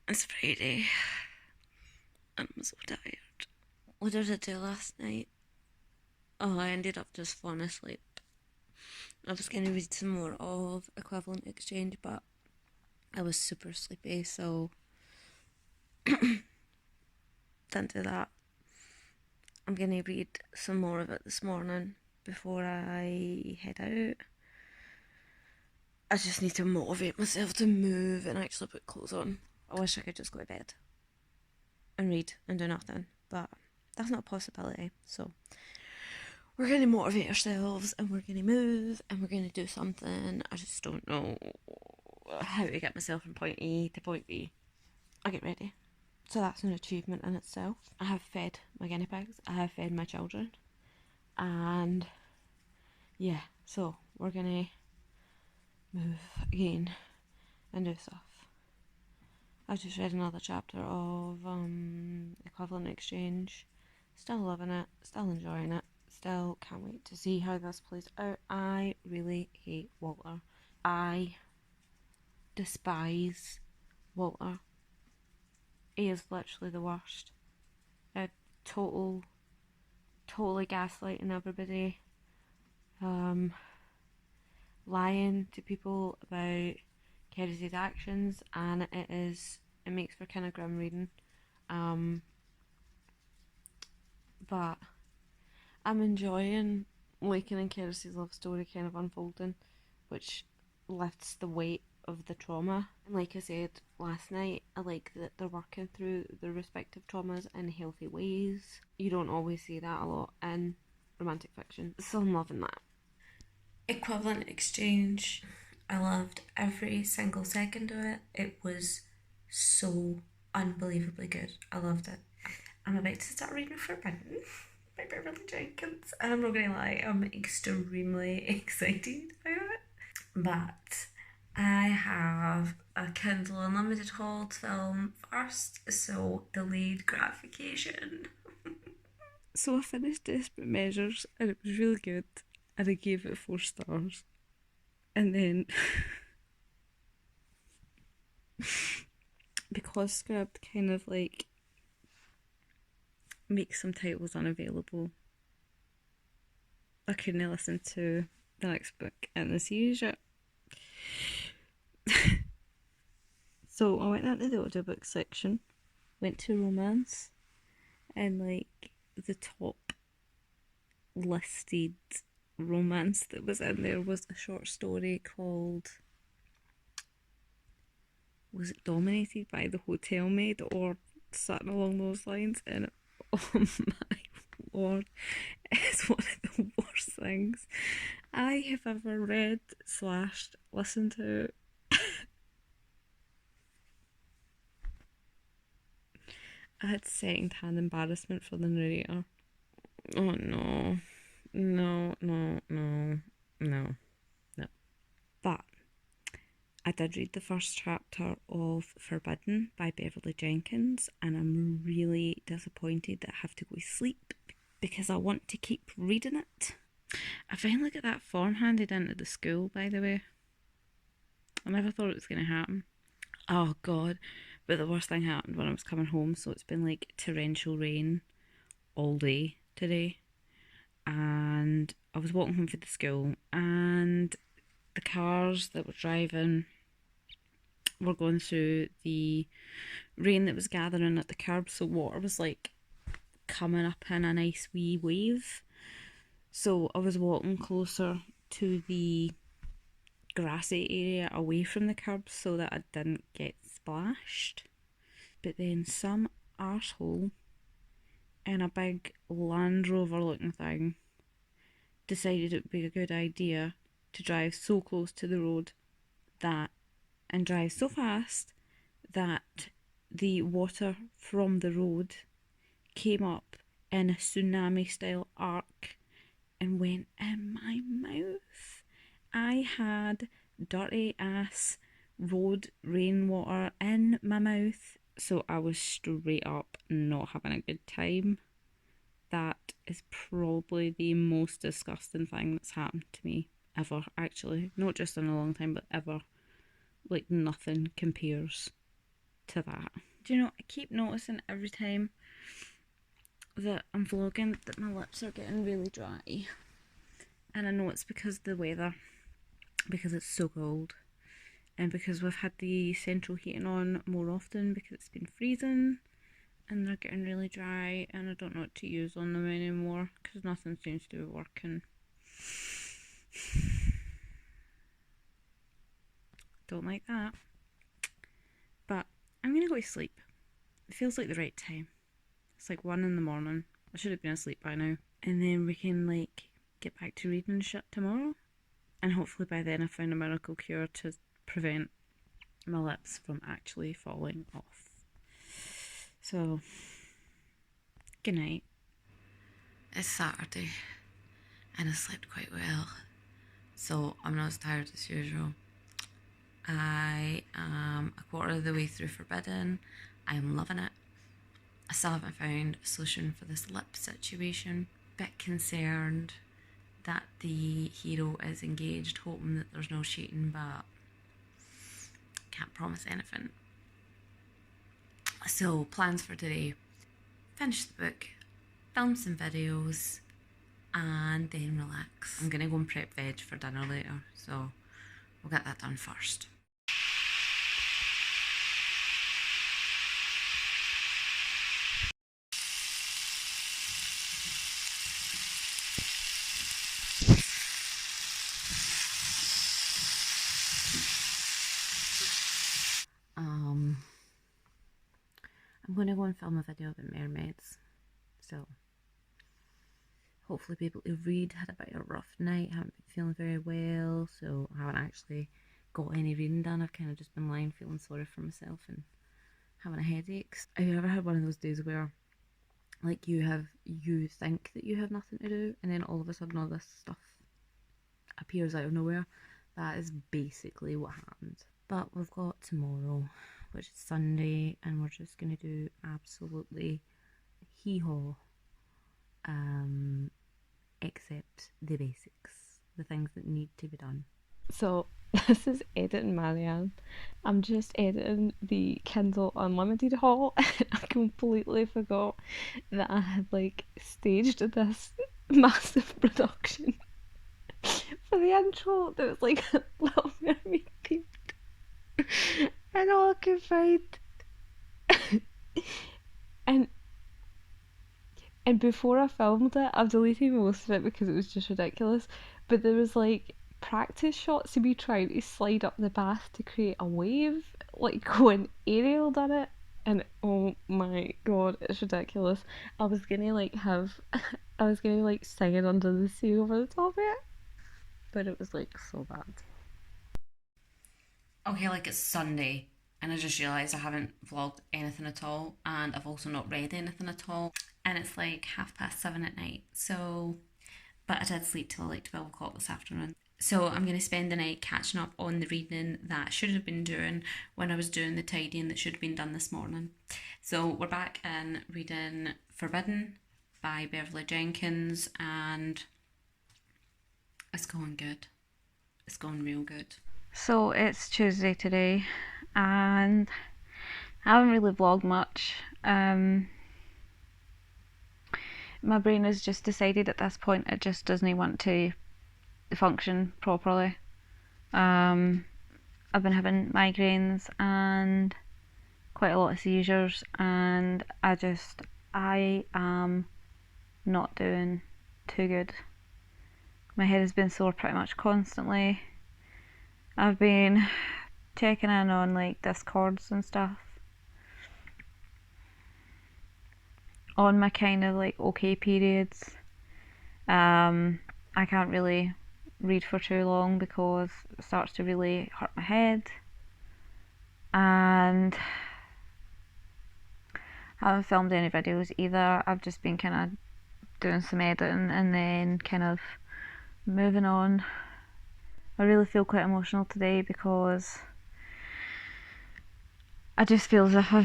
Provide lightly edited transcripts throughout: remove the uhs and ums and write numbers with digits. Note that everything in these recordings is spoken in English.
It's Friday. I'm so tired. What did I do last night? Oh, I ended up just falling asleep. I was going to read some more of Equivalent Exchange, but I was super sleepy, so didn't do that. I'm going to read some more of it this morning before I head out. I just need to motivate myself to move and actually put clothes on. I wish I could just go to bed and read and do nothing, but that's not a possibility, so we're going to motivate ourselves and we're going to move and we're going to do something. I just don't know how to get myself from point A to point B. I'll get ready. So that's an achievement in itself. I have fed my guinea pigs, I have fed my children, and yeah, so we're going to move again and do stuff. I just read another chapter of Equivalent Exchange. Still loving it, still enjoying it, still can't wait to see how this plays out. I really hate Walter. I despise Walter. He is literally the worst. A totally gaslighting everybody. Lying to people about Kerese's actions, and it makes for kind of grim reading. But I'm enjoying Lakin and Kerese's love story kind of unfolding, which lifts the weight of the trauma. And like I said last night, I like that they're working through their respective traumas in healthy ways. You don't always see that a lot in romantic fiction, so I'm loving that. Equivalent Exchange. I loved every single second of it. It was so unbelievably good. I loved it. I'm about to start reading Forbidden by Beverly Jenkins, and I'm not gonna lie, I'm extremely excited about it. But I have a Kindle Unlimited haul to film first, so delayed gratification. So I finished Desperate Measures and it was really good, and I gave it 4 stars. And then because Scribd kind of like makes some titles unavailable, I couldn't listen to the next book in the series yet. So I went into the audiobook section, went to romance, and like the top listed romance that was in there was a short story called, was it Dominated by the Hotel Maid or something along those lines? And oh my lord, it's one of the worst things I have ever read slash listened to. I had second-hand embarrassment for the narrator. Oh no. No, no, no, no, no. But I did read the first chapter of Forbidden by Beverly Jenkins, and I'm really disappointed that I have to go to sleep because I want to keep reading it. I finally got that form handed into the school, by the way. I never thought it was going to happen. Oh god. But the worst thing happened when I was coming home, so it's been like torrential rain all day today. And I was walking home from the school, and the cars that were driving were going through the rain that was gathering at the curb, so water was like coming up in a nice wee wave. So I was walking closer to the grassy area away from the curb so that I didn't get splashed. But then some arsehole in a big Land Rover looking thing decided it would be a good idea to drive so close to the road and drive so fast that the water from the road came up in a tsunami style arc and went in my mouth. I had dirty ass road rainwater in my mouth, so I was straight up not having a good time. That is probably the most disgusting thing that's happened to me ever, actually. Not just in a long time, but ever. Like, nothing compares to that. Do you know, I keep noticing every time that I'm vlogging that my lips are getting really dry. And I know it's because of the weather, because it's so cold, and because we've had the central heating on more often because it's been freezing, and they're getting really dry, and I don't know what to use on them anymore because nothing seems to be working. Don't like that. But I'm gonna go to sleep. It feels like the right time. It's like 1 in the morning. I should have been asleep by now. And then we can like get back to reading shit tomorrow. And hopefully by then I found a miracle cure to prevent my lips from actually falling off. So, good night. It's Saturday and I slept quite well. So I'm not as tired as usual. I am a quarter of the way through Forbidden. I'm loving it. I still haven't found a solution for this lip situation. Bit concerned that the hero is engaged, hoping that there's no cheating, but can't promise anything. So plans for today: finish the book, film some videos, and then relax. I'm gonna go and prep veg for dinner later, so we'll get that done first. I'm going to go and film a video about mermaids, so hopefully be able to read. Had a bit of a rough night, haven't been feeling very well, so I haven't actually got any reading done. I've kind of just been lying feeling sorry for myself and having a headache. Have you ever had one of those days where like you think that you have nothing to do and then all of a sudden all this stuff appears out of nowhere? That is basically what happened. But we've got tomorrow, which is Sunday, and we're just going to do absolutely hee-haw, except the basics, the things that need to be done. So this is editing Marianne. I'm just editing the Kindle Unlimited haul. I completely forgot that I had like staged this massive production for the intro that was like Little Mermaid themed. And all I could find and before I filmed it, I've deleted most of it because it was just ridiculous. But there was like practice shots of me trying to slide up the bath to create a wave, like when Ariel done it. And oh my god, it's ridiculous. I was gonna like sing it under the sea over the top of it, but it was like so bad. Okay, like it's Sunday, and I just realised I haven't vlogged anything at all, and I've also not read anything at all, and it's like 7:30 at night, so, but I did sleep till like 12 o'clock this afternoon. So I'm going to spend the night catching up on the reading that I should have been doing when I was doing the tidying that should have been done this morning. So we're back in reading Forbidden by Beverly Jenkins, and it's going good. It's going real good. So it's Tuesday today, and I haven't really vlogged much. My brain has just decided at this point it just doesn't want to function properly. I've been having migraines and quite a lot of seizures, and I am not doing too good. My head has been sore pretty much constantly. I've been checking in on like Discords and stuff on my kind of like okay periods. I can't really read for too long because it starts to really hurt my head, and I haven't filmed any videos either. I've just been kind of doing some editing and then kind of moving on. I really feel quite emotional today because I just feel as if I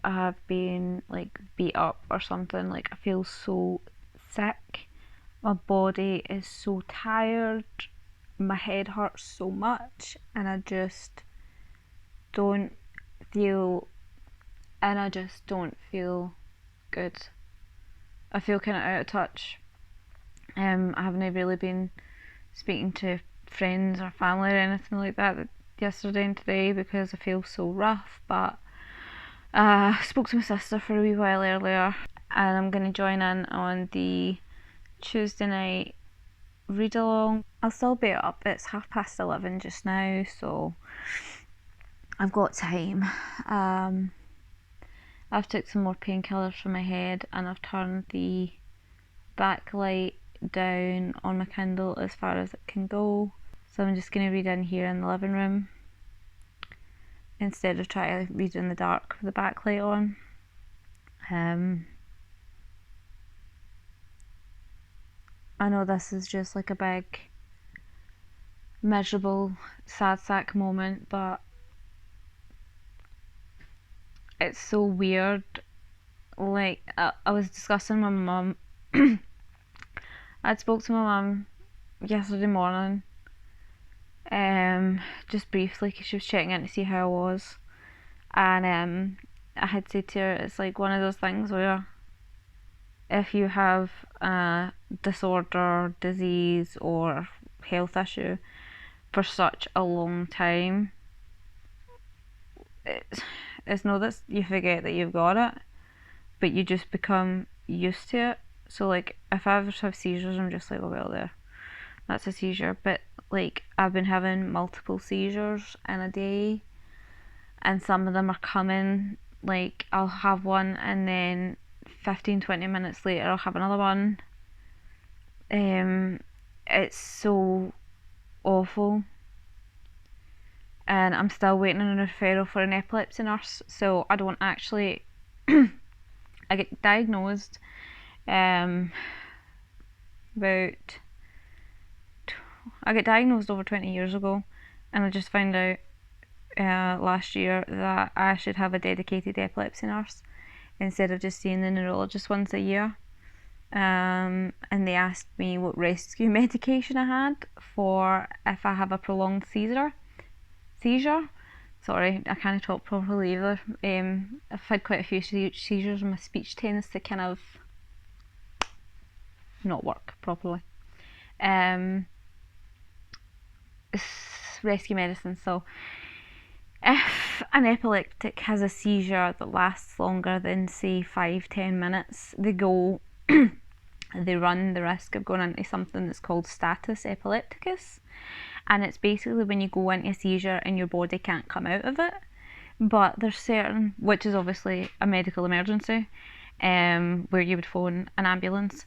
have been like beat up or something. Like I feel so sick. My body is so tired. my head hurts so much, and I just don't feel good. I feel kind of out of touch. I haven't really been speaking to friends or family or anything like that yesterday and today because I feel so rough, but I spoke to my sister for a wee while earlier, and I'm going to join in on the Tuesday night read along. I'll still be up, it's 11:30 just now, so I've got time. I've took some more painkillers for my head, and I've turned the backlight down on my Kindle as far as it can go, so I'm just going to read in here in the living room instead of trying to read in the dark with the backlight on. I know this is just like a big miserable sad sack moment, but it's so weird. Like, I was discussing with my mum. I'd spoke to my mum yesterday morning, just briefly because she was checking in to see how I was, and I had said to her, it's like one of those things where if you have a disorder, disease, or health issue for such a long time, it's not that you forget that you've got it, but you just become used to it. So like, if I ever have seizures, I'm just like, oh well, there, that's a seizure. But like, I've been having multiple seizures in a day, and some of them are coming, like I'll have one and then 15-20 minutes later I'll have another one. It's so awful, and I'm still waiting on a referral for an epilepsy nurse, so I don't actually I get diagnosed over 20 years ago, and I just found out last year that I should have a dedicated epilepsy nurse instead of just seeing the neurologist once a year. And they asked me what rescue medication I had for if I have a prolonged seizure. Sorry, I can't talk properly either. I've had quite a few seizures, and my speech tends to kind of not work properly. Rescue medicine. So if an epileptic has a seizure that lasts longer than say 5-10 minutes, they run the risk of going into something that's called status epilepticus, and it's basically when you go into a seizure and your body can't come out of it. But there's certain, which is obviously a medical emergency, where you would phone an ambulance,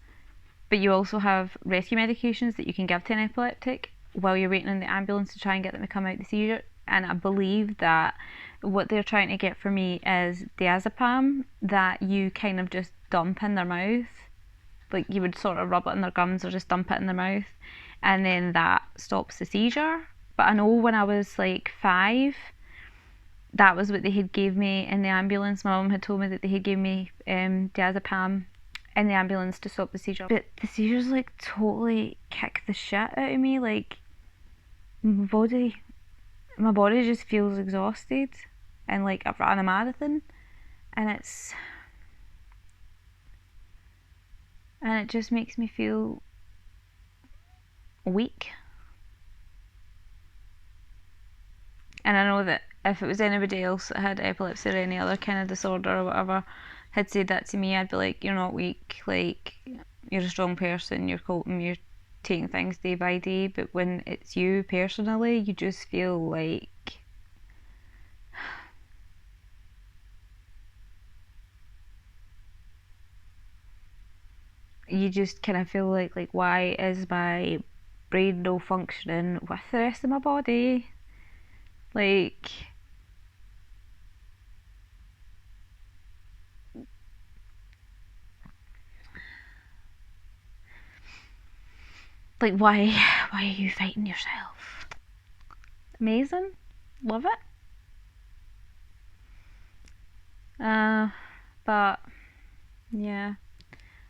but you also have rescue medications that you can give to an epileptic while you're waiting on the ambulance to try and get them to come out of the seizure. And I believe that what they're trying to get for me is diazepam that you kind of just dump in their mouth. Like, you would sort of rub it in their gums or just dump it in their mouth, and then that stops the seizure. But I know when I was like 5, that was what they had gave me in the ambulance. My mum had told me that they had gave me diazepam in the ambulance to stop the seizure. But the seizures like totally kick the shit out of me. Like, my body just feels exhausted, and like I've ran a marathon, and it just makes me feel weak. And I know that if it was anybody else that had epilepsy or any other kind of disorder or whatever had said that to me, I'd be like, you're not weak, like, you're a strong person, you're coping, you're taking things day by day. But when it's you personally, you just feel like you just kind of feel like why is my brain no functioning with the rest of my body? Like why are you fighting yourself? Amazing, love it. But yeah,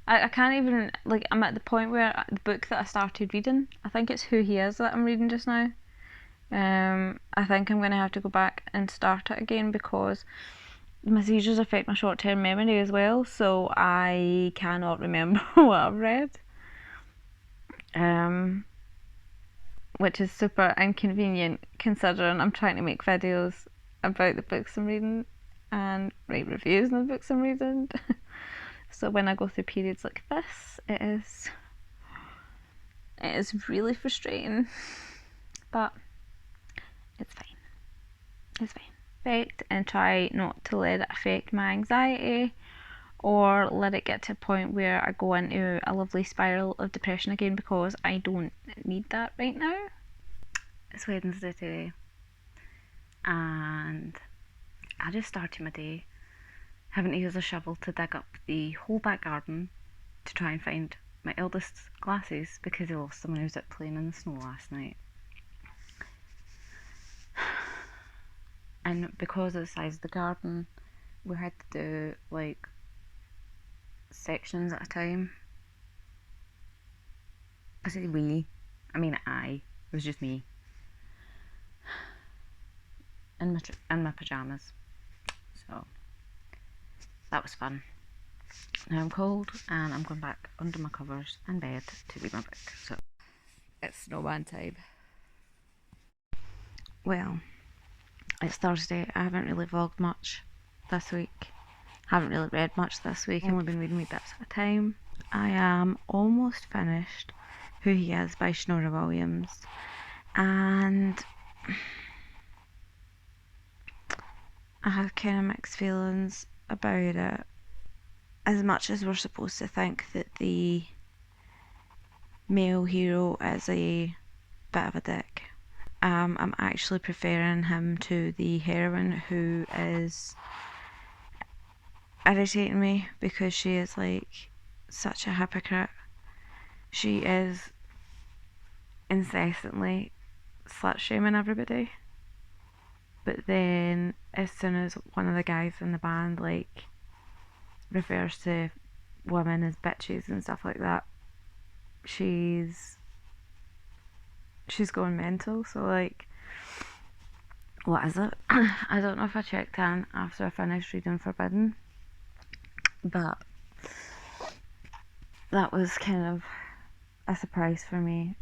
I can't even, like, I'm at the point where the book that I started reading, I think it's Who He Is that I'm reading just now. I think I'm going to have to go back and start it again because my seizures affect my short-term memory as well, so I cannot remember what I've read. Which is super inconvenient considering I'm trying to make videos about the books I'm reading and write reviews on the books I'm reading. So when I go through periods like this, it is really frustrating, but it's fine. It's fine. And try not to let it affect my anxiety or let it get to a point where I go into a lovely spiral of depression again, because I don't need that right now. It's Wednesday today, and I just started my day having to use a shovel to dig up the whole back garden to try and find my eldest's glasses because he lost them when he was out playing in the snow last night. And because of the size of the garden, we had to do like sections at a time. I say we, I mean I. It was just me. In my pyjamas. So that was fun. Now I'm cold and I'm going back under my covers and bed to read my book. So it's snowman time. Well, it's Thursday. I haven't really vlogged much this week. Haven't really read much this week. I've only been reading wee bits at a time. I am almost finished Who He Is by Snorri Williams, and I have kind of mixed feelings about it. As much as we're supposed to think that the male hero is a bit of a dick, I'm actually preferring him to the heroine, who is irritating me because she is like such a hypocrite. She is incessantly slut shaming everybody, but then as soon as one of the guys in the band like refers to women as bitches and stuff like that, she's going mental. So like, what is it? I don't know if I checked in after I finished reading Forbidden, but that was kind of a surprise for me.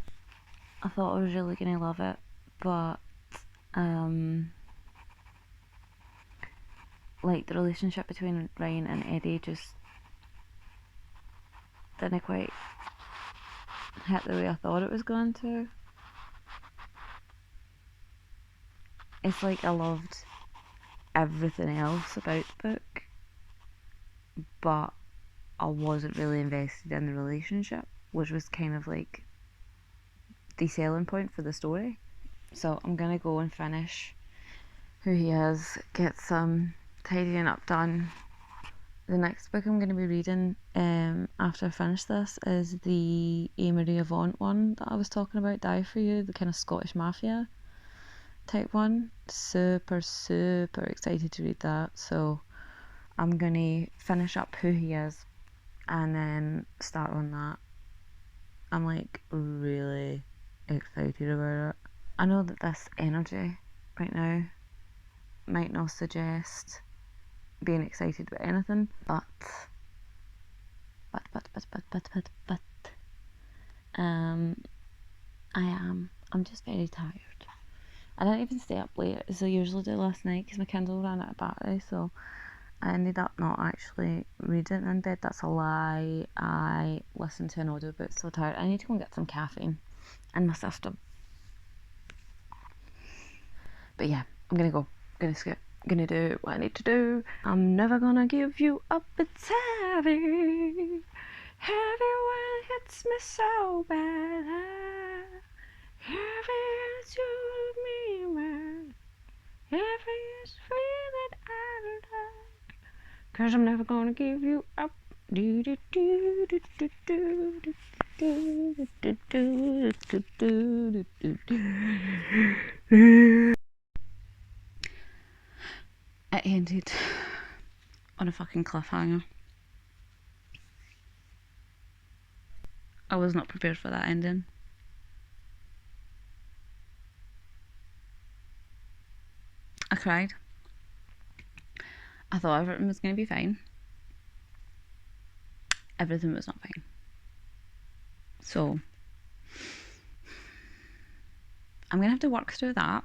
I thought I was really gonna love it, but like the relationship between Ryan and Eddie just didn't quite hit the way I thought it was going to. It's like I loved everything else about the book, but I wasn't really invested in the relationship, which was kind of like the selling point for the story. So I'm gonna go and finish Who He Is, get some tidying up done. The next book I'm going to be reading after I finish this is the Amory Avant one that I was talking about, Die For You, the kind of Scottish mafia type one. Super excited to read that. So I'm going to finish up Who He Is and then start on that. I'm like really excited about it. I know that this energy right now might not suggest being excited about anything, but I'm just very tired. I didn't even stay up late as I usually do last night because my Kindle ran out of battery, so I ended up not actually reading in bed. That's a lie. I listened to an audiobook. So tired. I need to go and get some caffeine in my system. But yeah, I'm gonna go. I'm gonna skip. I'm gonna do what I need to do. I'm never gonna give you up. It's heavy. Heavy when it hits me so bad. Heavy as you me, man. Heavy is feeling I like. 'Cause I'm never gonna give you up. Do do do do do do do. Do, do, do, do, do, do, do. It ended on a fucking cliffhanger. I was not prepared for that ending. I cried. I thought everything was going to be fine. Everything was not fine. So, I'm going to have to work through that.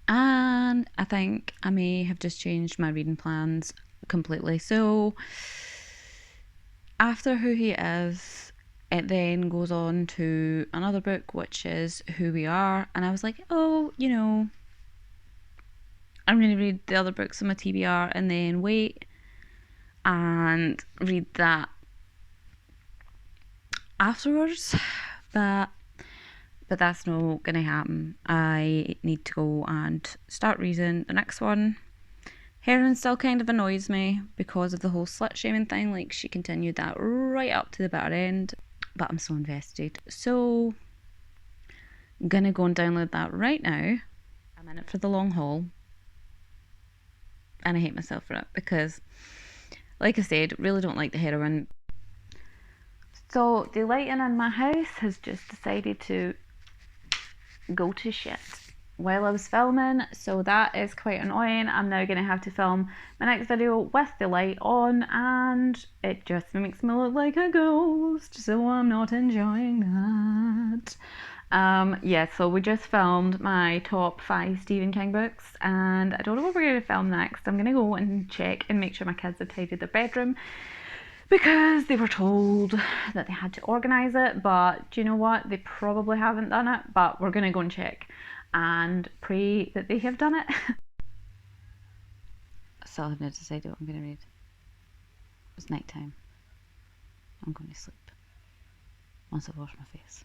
And I think I may have just changed my reading plans completely. So, after Who He Is, it then goes on to another book, which is Who We Are. And I was like, oh, you know, I'm going to read the other books on my TBR and then wait and read that afterwards. But that's not going to happen. I need to go and start reading the next one. Heron still kind of annoys me because of the whole slut shaming thing. Like, she continued that right up to the bitter end. But I'm so invested. So, I'm going to go and download that right now. I'm in it for the long haul. And I hate myself for it because, like I said, really don't like the heroine. So, the lighting in my house has just decided to go to shit while I was filming, so that is quite annoying. I'm now going to have to film my next video with the light on, and it just makes me look like a ghost, so I'm not enjoying that. Yeah, so we just filmed my top 5 Stephen King books, and I don't know what we're going to film next. I'm going to go and check and make sure my kids have tidied their bedroom, because they were told that they had to organise it, but do you know what? They probably haven't done it, but we're going to go and check and pray that they have done it. I still haven't decided what I'm going to read. It's night time. I'm going to sleep once I've washed my face.